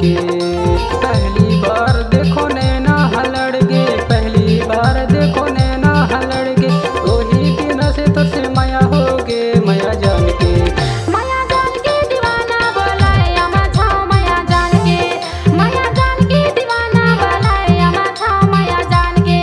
के। पहली बार देखो नैना हलड़ के, पहली बार देखो नैना हलड़ के, वही दिन से तो से माया हो गे माया जान के। माया जान के दीवाना बोलाए अमा छाओ माया जान के, माया जान के दीवाना बोलाए अमा छाओ माया जान के।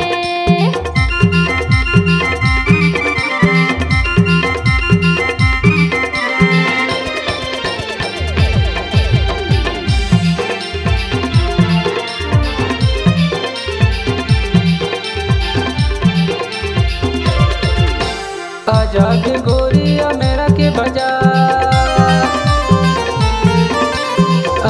आजा के गोरिया मेरा के बाजार,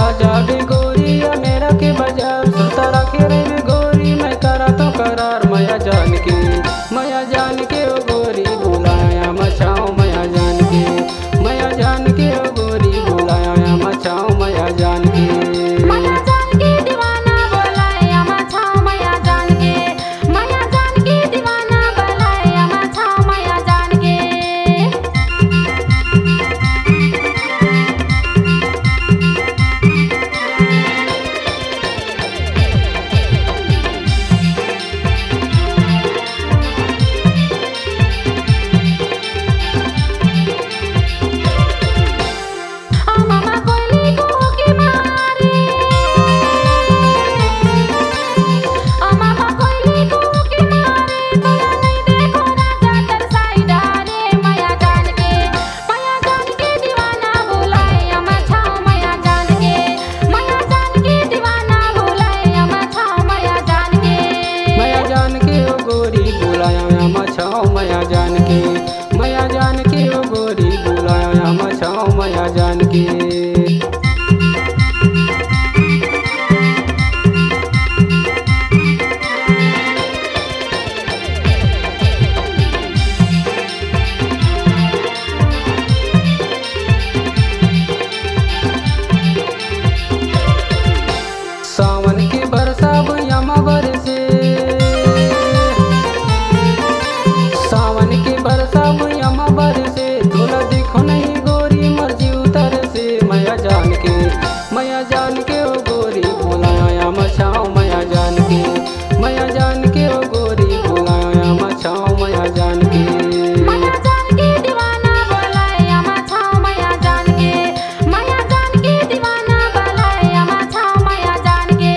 आजा के गोरिया मेरा के बाजार, सुतारा के रे गोरी मैं करा तो करार माया जान के। माया जान के ओ गोरी बुलाया मचाओ माया जान के, माया जान के ओ गोरी बुलाया मचाओ माया जान के। माया जान के दीवाना बोलाए अमा छाओ माया जान के, माया जान के दीवाना बोलाए अमा छाओ माया जान के। मामा कोयली को की मारे, मामा कोयली को की मारे, तोला नहीं देखो राजा तरसाई डारे। माया जान के दीवाना बुलाए अमा छाओ माया जान के, माया जान के दीवाना बुलाए अमा छाओ माया जान के। माया जान के ओ गोरी बुलाया मचाओ माया जान के, माया जान के ओ गोरी बुलाया मचाओ माया जान के। सावन के बरसा बुयामा बरसे, सावन के बरसा बुयामा बरसे, तोला देखो नहीं गोरी मर्जी उतर से। माया जान के, माया जान के ओ गोरी बुलाया मचाओ माया जान के, माया जान के ओ गोरी बुलाया मचाओ माया जान के। माया जान के दीवाना बोलाए अमा छाओ माया जान के, माया जान के दीवाना बोलाए अमा छाओ माया जान के।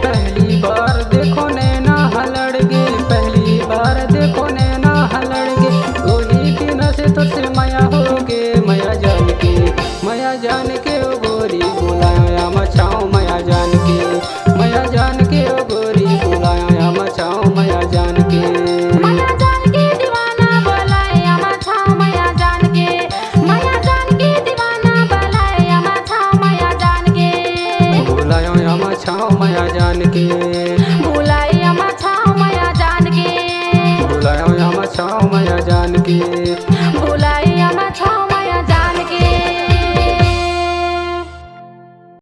पहली बार देखो नैना हलड़ के, पहली बार देखो नैना हलड़ के, वही दिन से तो से माया हो गे माया जान के। माया जान के ओ गोरी बुलाया मचाओ माया जान के, माया जान के ओ गोरी बुलाया मचाओ माया जान के। माया जान के दीवाना बोलाए अमा छाओ माया जान के, माया जान के दीवाना बोलाए अमा छाओ माया जान के। बुलाया मचाओ माया जान के, बुलाए अमा छाओ माया जान के, बुलाया मचाओ माया जान के।